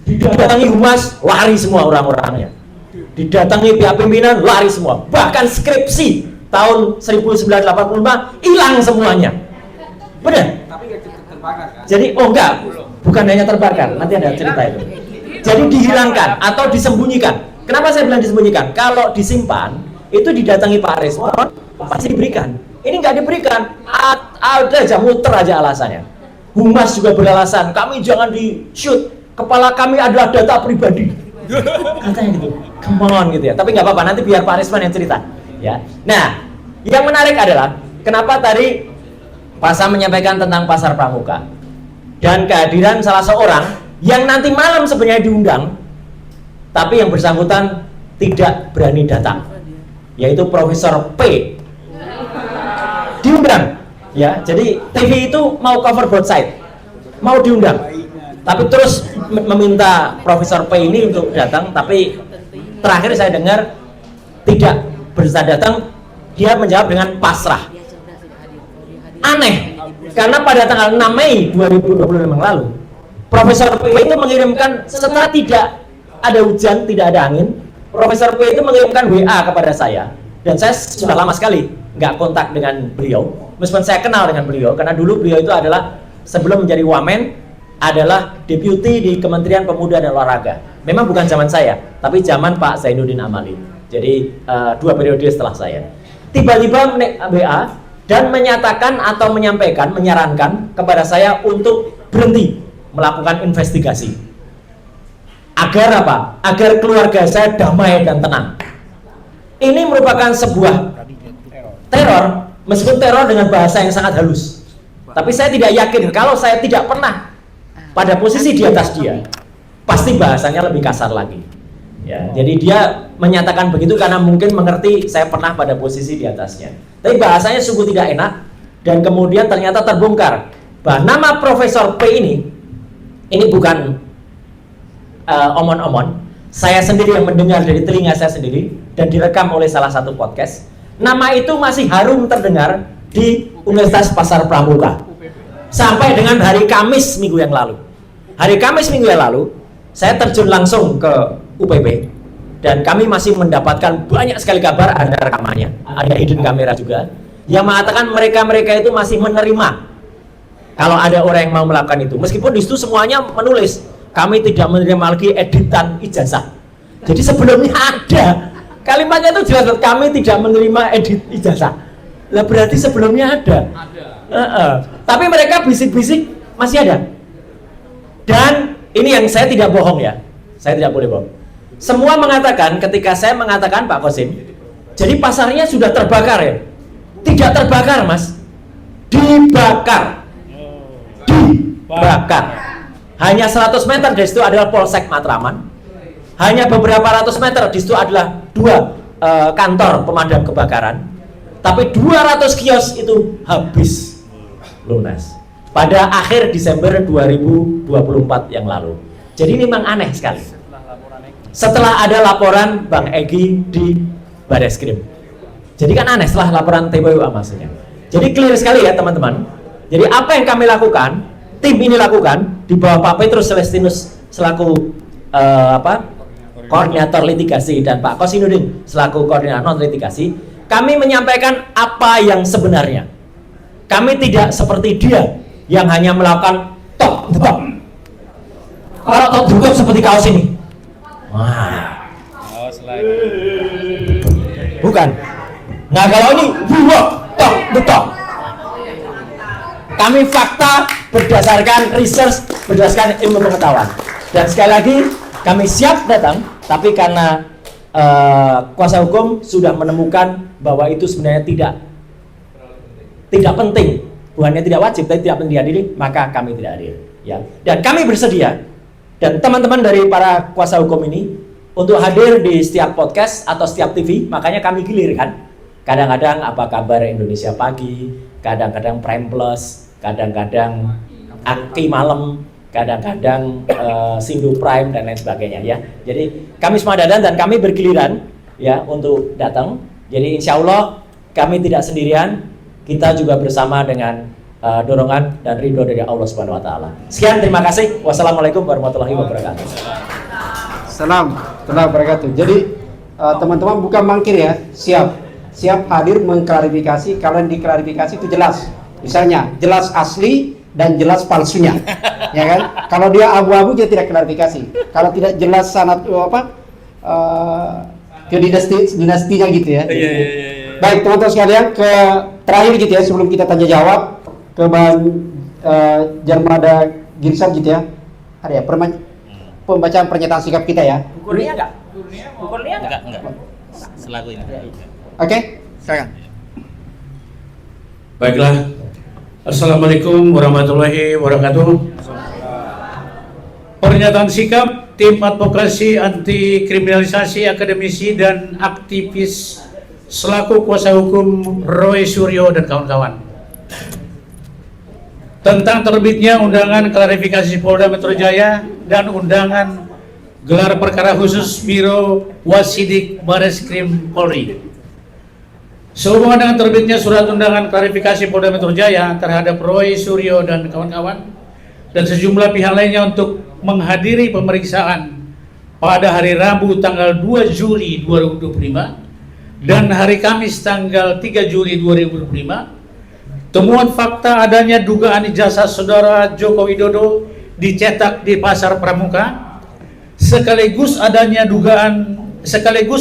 Didatangi humas, lari semua orang-orangnya. Didatangi pihak pimpinan, lari semua. Bahkan skripsi tahun 1985 hilang semuanya. Benar? Tapi nggak terbakar kan? Jadi, oh enggak, bukan hanya terbakar, nanti ada cerita itu. Jadi dihilangkan atau disembunyikan. Kenapa saya bilang disembunyikan? Kalau disimpan, itu didatangi Pak Rismond, pasti diberikan. Ini nggak diberikan, ada aja, muter aja alasannya. Humas juga beralasan, kami jangan di-shoot, kepala kami adalah data pribadi. Katanya gitu, come on gitu ya. Tapi nggak apa-apa, nanti biar Pak Rismond yang cerita. Ya. Nah, yang menarik adalah, kenapa tadi Pak Sam menyampaikan tentang pasar pramuka dan kehadiran salah seorang yang nanti malam sebenarnya diundang, tapi yang bersangkutan tidak berani datang, yaitu Profesor P. Diundang, ya. Jadi TV itu mau cover both side, mau diundang, tapi terus meminta Profesor P ini untuk datang. Tapi terakhir saya dengar tidak bisa datang, dia menjawab dengan pasrah. Aneh, karena pada tanggal 6 Mei 2025 yang lalu, Profesor P itu mengirimkan, setelah tidak ada hujan, tidak ada angin, Profesor P itu mengirimkan WA kepada saya, dan saya sudah lama sekali nggak kontak dengan beliau, meskipun saya kenal dengan beliau, karena dulu beliau itu adalah, sebelum menjadi Wamen, adalah deputi di Kementerian Pemuda dan Olahraga. Memang bukan zaman saya, tapi zaman Pak Zainuddin Amali. Jadi 2 periode setelah saya. Tiba-tiba WA dan menyatakan atau menyampaikan, menyarankan kepada saya untuk berhenti melakukan investigasi. Agar apa? Agar keluarga saya damai dan tenang. Ini merupakan sebuah teror, meskipun teror dengan bahasa yang sangat halus. Tapi saya tidak yakin, kalau saya tidak pernah pada posisi di atas dia, pasti bahasanya lebih kasar lagi. Ya, jadi dia menyatakan begitu karena mungkin mengerti saya pernah pada posisi di atasnya. Tapi bahasanya sungguh tidak enak, dan kemudian ternyata terbongkar bahwa nama Profesor P ini bukan omon-omon. Saya sendiri yang mendengar dari telinga saya sendiri dan direkam oleh salah satu podcast. Nama itu masih harum terdengar di Universitas Pasar Pramuka sampai dengan hari Kamis minggu yang lalu. Hari Kamis minggu yang lalu saya terjun langsung ke UPP dan kami masih mendapatkan banyak sekali kabar, ada rekamannya, ada hidden kamera juga yang mengatakan mereka itu masih menerima kalau ada orang yang mau melakukan itu, meskipun di situ semuanya menulis kami tidak menerima lagi editan ijazah. Jadi sebelumnya ada kalimatnya itu jelas, kami tidak menerima edit ijazah. Lah berarti sebelumnya ada. Tapi mereka bisik-bisik masih ada. Dan ini yang saya tidak bohong ya, saya tidak boleh bohong. Semua mengatakan, ketika saya mengatakan Pak Kosim, jadi pasarnya sudah terbakar ya? Tidak terbakar mas, dibakar. Hanya 100 meter dari situ adalah Polsek Matraman. hanya beberapa ratus meter, di situ adalah 2 kantor pemadam kebakaran, tapi 200 kios itu habis lunas pada akhir Desember 2024 yang lalu. Jadi ini memang aneh sekali. Setelah ada laporan Bang Egy di Bareskrim. Jadi kan aneh setelah laporan TPWA maksudnya. Jadi clear sekali ya teman-teman. Jadi apa yang kami lakukan, tim ini lakukan di bawah Pak Petrus Celestinus selaku koordinator litigasi dan Pak Kosinudin selaku koordinator non litigasi, kami menyampaikan apa yang sebenarnya. Kami tidak seperti dia yang hanya melakukan tok detok. Kalau tok detok seperti kaos ini. Wah. Bukan. Nah kalau ini buat tok detok. Kami fakta berdasarkan research, berdasarkan ilmu pengetahuan. Dan sekali lagi kami siap datang, tapi karena kuasa hukum sudah menemukan bahwa itu sebenarnya tidak penting, bukannya tidak wajib, tapi tidak penting dihadiri, maka kami tidak hadir. Ya. Dan kami bersedia, dan teman-teman dari para kuasa hukum ini untuk hadir di setiap podcast atau setiap TV, makanya kami gilirkan. Kadang-kadang apa kabar Indonesia Pagi, kadang-kadang Prime Plus, kadang-kadang Aki Malam, kadang-kadang Sindu Prime dan lain sebagainya ya. Jadi kami semua datang dan kami bergiliran ya untuk datang. Jadi insya Allah kami tidak sendirian, kita juga bersama dengan dorongan dan ridho dari Allah Subhanahu Wa Taala. Sekian, terima kasih. Wassalamualaikum warahmatullahi wabarakatuh. Salam warahmatullahi wabarakatuh. Jadi teman-teman bukan mangkir ya, siap hadir mengklarifikasi kalau yang diklarifikasi itu jelas. Misalnya jelas asli dan jelas palsunya, ya kan? Kalau dia abu-abu dia tidak klarifikasi. Kalau tidak jelas sanad ke dinastinya gitu ya. Iya. Baik teman-teman sekalian, ke terakhir gitu ya sebelum kita tanya jawab ke Bang Jarmada Girsang gitu ya. Ada ya pembacaan pernyataan sikap kita ya. Ukurnya enggak? Ukurnya enggak? Selaku ini. Oke, silakan. Baiklah, Assalamualaikum warahmatullahi wabarakatuh. Pernyataan sikap tim advokasi anti kriminalisasi akademisi dan aktivis selaku kuasa hukum Roy Suryo dan kawan-kawan tentang terbitnya undangan klarifikasi Polda Metro Jaya dan undangan gelar perkara khusus Biro Wasidik Bareskrim Polri. Sehubungan dengan terbitnya surat undangan klarifikasi Polda Metro Jaya terhadap Roy Suryo dan kawan-kawan dan sejumlah pihak lainnya untuk menghadiri pemeriksaan pada hari Rabu tanggal 2 Juli 2025 dan hari Kamis tanggal 3 Juli 2025, temuan fakta adanya dugaan ijazah saudara Joko Widodo dicetak di Pasar Pramuka, sekaligus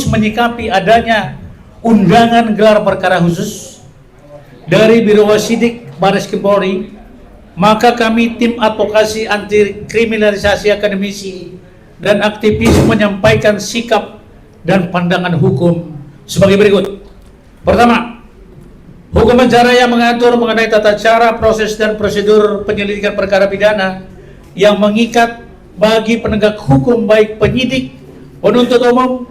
menyikapi adanya undangan gelar perkara khusus dari Biro Wasidik Bareskrim Polri, maka kami tim advokasi anti kriminalisasi akademisi dan aktivis menyampaikan sikap dan pandangan hukum sebagai berikut. Pertama, hukum acara yang mengatur mengenai tata cara, proses dan prosedur penyelidikan perkara pidana yang mengikat bagi penegak hukum baik penyidik, penuntut umum,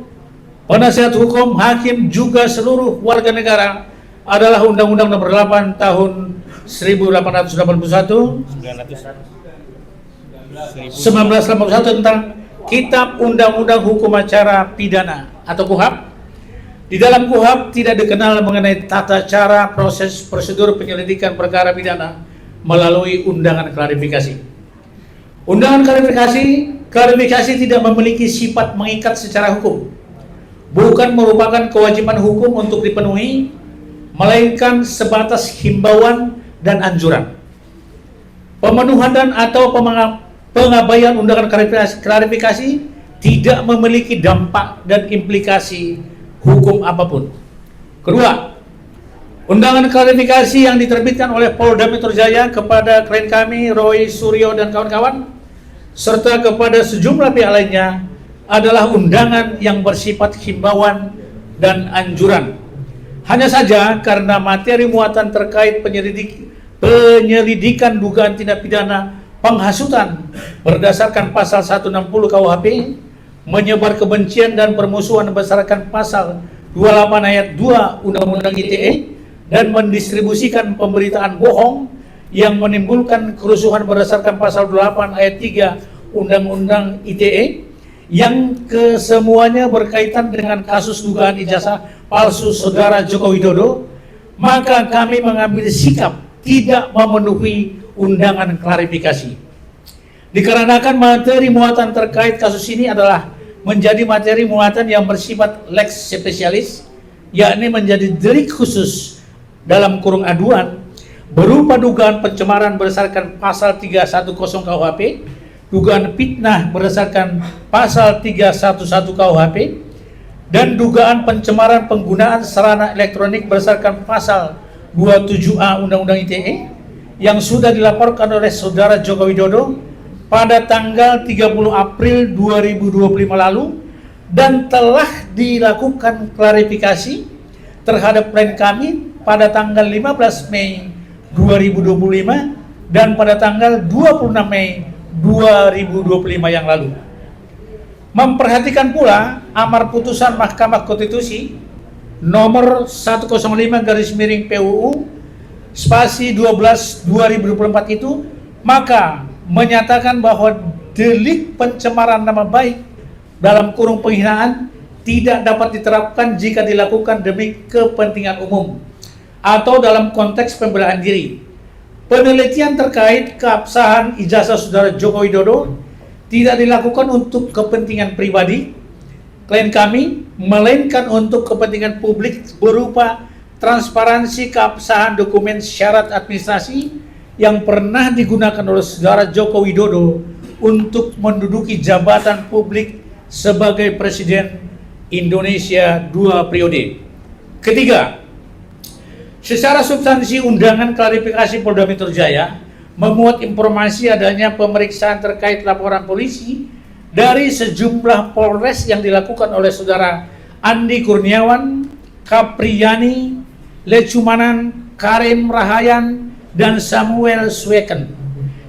penasihat hukum, hakim, juga seluruh warga negara adalah Undang-Undang Nomor 8 Tahun 1981 tentang Kitab Undang-Undang Hukum Acara Pidana atau KUHAP. Di dalam KUHAP tidak dikenal mengenai tata cara, proses, prosedur penyelidikan perkara pidana melalui undangan klarifikasi. Undangan klarifikasi tidak memiliki sifat mengikat secara hukum, bukan merupakan kewajiban hukum untuk dipenuhi, melainkan sebatas himbauan dan anjuran. Pemenuhan dan atau pengabaian undangan klarifikasi tidak memiliki dampak dan implikasi hukum apapun. Kedua, undangan klarifikasi yang diterbitkan oleh Polda Metro Jaya kepada klien kami Roy Suryo dan kawan-kawan serta kepada sejumlah pihak lainnya adalah undangan yang bersifat himbauan dan anjuran. Hanya saja karena materi muatan terkait penyelidikan dugaan tindak pidana penghasutan berdasarkan pasal 160 KUHP, menyebar kebencian dan permusuhan berdasarkan pasal 28 ayat 2 Undang-Undang ITE dan mendistribusikan pemberitaan bohong yang menimbulkan kerusuhan berdasarkan pasal 28 ayat 3 Undang-Undang ITE yang kesemuanya berkaitan dengan kasus dugaan ijazah palsu Saudara Joko Widodo, maka kami mengambil sikap tidak memenuhi undangan klarifikasi. Dikarenakan materi muatan terkait kasus ini adalah menjadi materi muatan yang bersifat lex spesialis, yakni menjadi delik khusus dalam kurung aduan berupa dugaan pencemaran berdasarkan pasal 310 KUHP, dugaan fitnah berdasarkan pasal 311 KUHP, dan dugaan pencemaran penggunaan sarana elektronik berdasarkan pasal 27A Undang-Undang ITE yang sudah dilaporkan oleh Saudara Joko Widodo pada tanggal 30 April 2025 lalu dan telah dilakukan klarifikasi terhadap klien kami pada tanggal 15 Mei 2025 dan pada tanggal 26 Mei 2025 yang lalu. Memperhatikan pula amar putusan Mahkamah Konstitusi nomor 105/PUU spasi 12/2024 itu, maka menyatakan bahwa delik pencemaran nama baik dalam kurung penghinaan tidak dapat diterapkan jika dilakukan demi kepentingan umum atau dalam konteks pembelaan diri. Penelitian terkait keabsahan ijazah Saudara Joko Widodo tidak dilakukan untuk kepentingan pribadi klien kami, melainkan untuk kepentingan publik berupa transparansi keabsahan dokumen syarat administrasi yang pernah digunakan oleh Saudara Joko Widodo untuk menduduki jabatan publik sebagai Presiden Indonesia 2 periode. Ketiga, secara substansi undangan klarifikasi Polda Metro Jaya memuat informasi adanya pemeriksaan terkait laporan polisi dari sejumlah Polres yang dilakukan oleh Saudara Andi Kurniawan, Kapriani, Lecumanan, Karim Rahayan, dan Samuel Sweken,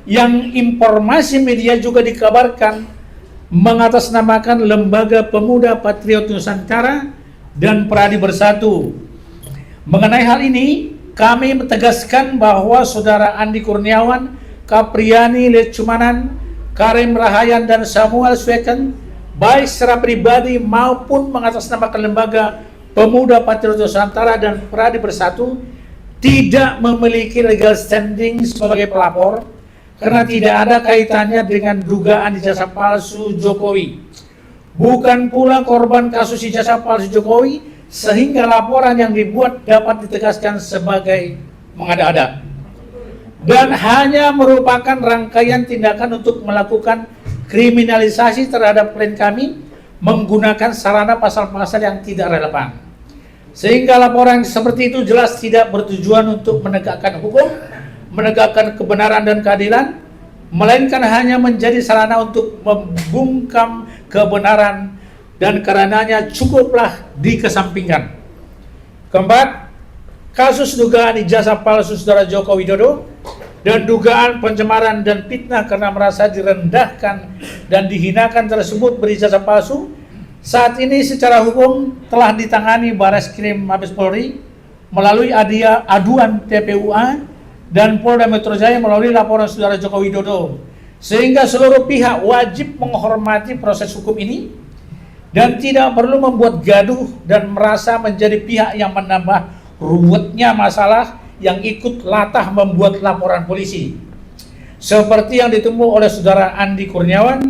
yang informasi media juga dikabarkan mengatasnamakan Lembaga Pemuda Patriot Nusantara dan Pradi Bersatu. Mengenai hal ini, kami menegaskan bahwa Saudara Andi Kurniawan, Kapriani, Lecumanan, Karim Rahayan, dan Samuel Sweken baik secara pribadi maupun mengatasnamakan Lembaga Pemuda Patriot Nusantara dan Pradi Bersatu tidak memiliki legal standing sebagai pelapor karena tidak ada kaitannya dengan dugaan ijazah palsu Jokowi. Bukan pula korban kasus ijazah palsu Jokowi, sehingga laporan yang dibuat dapat ditegaskan sebagai mengada-ada dan hanya merupakan rangkaian tindakan untuk melakukan kriminalisasi terhadap klien kami menggunakan sarana pasal-pasal yang tidak relevan. Sehingga laporan seperti itu jelas tidak bertujuan untuk menegakkan hukum, menegakkan kebenaran dan keadilan, melainkan hanya menjadi sarana untuk membungkam kebenaran dan karenanya cukuplah dikesampingkan. Keempat, kasus dugaan ijazah palsu Saudara Joko Widodo dan dugaan pencemaran dan fitnah karena merasa direndahkan dan dihinakan tersebut berijazah palsu saat ini secara hukum telah ditangani Bareskrim Mabes Polri melalui aduan TPUA dan Polda Metro Jaya melalui laporan Saudara Joko Widodo, sehingga seluruh pihak wajib menghormati proses hukum ini dan tidak perlu membuat gaduh dan merasa menjadi pihak yang menambah ruwetnya masalah yang ikut latah membuat laporan polisi seperti yang ditempuh oleh Saudara Andi Kurniawan,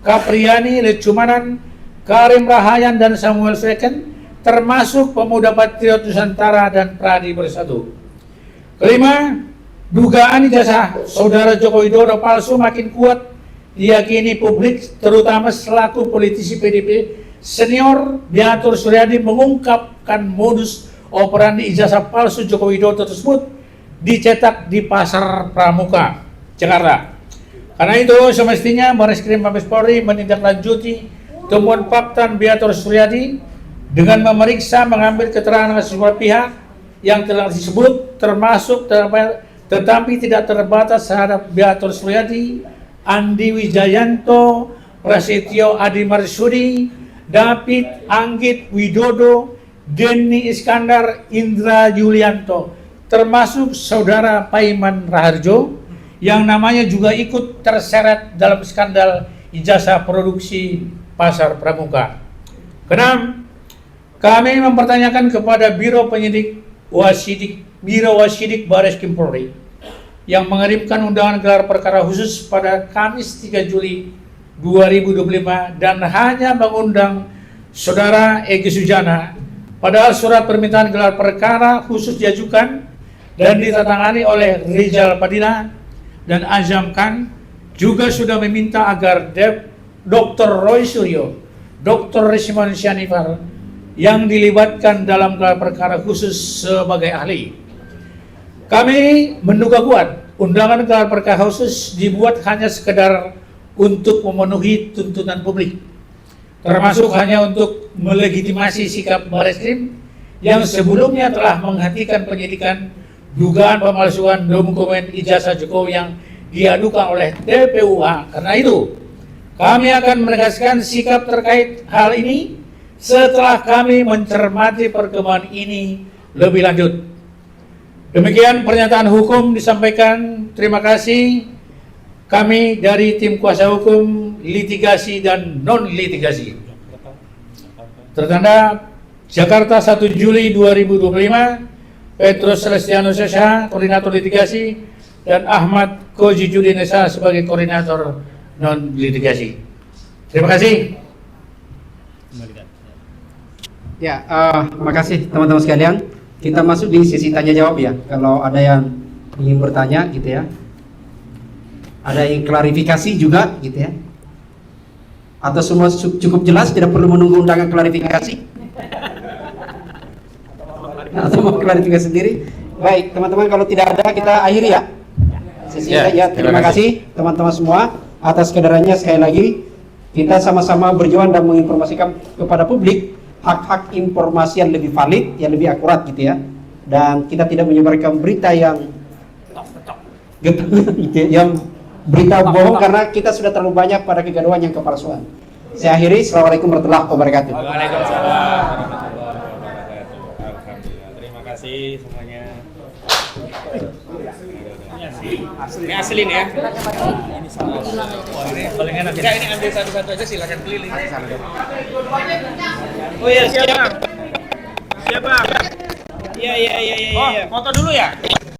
Kapriani, Lecumanan, Karim Rahayan, dan Samuel Sweken, termasuk Pemuda Patriot Nusantara dan Pradi Bersatu. Kelima, dugaan ijazah Saudara Joko Widodo palsu makin kuat diyakini publik, terutama selaku politisi PDP senior Biatur Suryadi mengungkapkan modus operandi ijazah palsu Joko Widodo tersebut dicetak di Pasar Pramuka, Jakarta. Karena itu semestinya Bareskrim Mabes Polri menindaklanjuti temuan fakta Biatur Suryadi dengan memeriksa mengambil keterangan sejumlah pihak yang telah disebut termasuk tetapi tidak terbatas terhadap Biatur Suryadi, Andi Wijayanto, Prasetyo Adi Marsudi, David Anggit Widodo, Denny Iskandar, Indra Yulianto, termasuk saudara Paiman Raharjo yang namanya juga ikut terseret dalam skandal ijazah produksi Pasar Pramuka. Keenam, kami mempertanyakan kepada Biro Wasidik Baris Krim Polri yang mengirimkan undangan gelar perkara khusus pada Kamis 3 Juli 2025 dan hanya mengundang Saudara Egy Sujana, padahal surat permintaan gelar perkara khusus diajukan dan ditandatangani oleh Rizal Padilla dan Azam Khan, juga sudah meminta agar Dr. Roy Suryo, Dr. Risman Syanifar yang dilibatkan dalam gelar perkara khusus sebagai ahli. Kami menduga kuat undangan gelar perkara khusus dibuat hanya sekedar untuk memenuhi tuntutan publik, termasuk hanya untuk melegitimasi sikap Bareskrim yang sebelumnya telah menghentikan penyidikan dugaan pemalsuan dokumen ijazah Jokowi yang diadukan oleh TPUH. Karena itu, kami akan menegaskan sikap terkait hal ini setelah kami mencermati perkembangan ini lebih lanjut. Demikian pernyataan hukum disampaikan. Terima kasih. Kami dari tim kuasa hukum litigasi dan non-litigasi. Tertanda Jakarta 1 Juli 2025, Petrus Celestiano Sesha, koordinator litigasi, dan Ahmad Koji Judinesa sebagai koordinator non-litigasi. Terima kasih. Ya, terima kasih teman-teman sekalian. Kita masuk di sesi tanya jawab ya. Kalau ada yang ingin bertanya gitu ya, ada yang klarifikasi juga gitu ya, atau semua cukup jelas tidak perlu menunggu undangan klarifikasi, atau mau klarifikasi sendiri. Baik teman-teman, kalau tidak ada kita akhiri ya sesi ya. Terima kasih teman-teman semua atas kehadirannya. Sekali lagi kita sama-sama berjuang dan menginformasikan kepada publik hak-hak informasi yang lebih valid, yang lebih akurat gitu ya. Dan kita tidak menyebarkan berita yang yang berita bohong karena kita sudah terlalu banyak pada kegaduhan yang kepalsuan. Saya akhiri. Assalamualaikum warahmatullahi wabarakatuh. Waalaikumsalam warahmatullahi wabarakatuh. Alhamdulillah. Terima kasih semuanya. Ini asli nih ya. Ini paling enak. Ya, ini ambil satu-satu aja, silakan keliling. Oh iya, siap. Siap, Bang. Iya. Oh, foto dulu ya?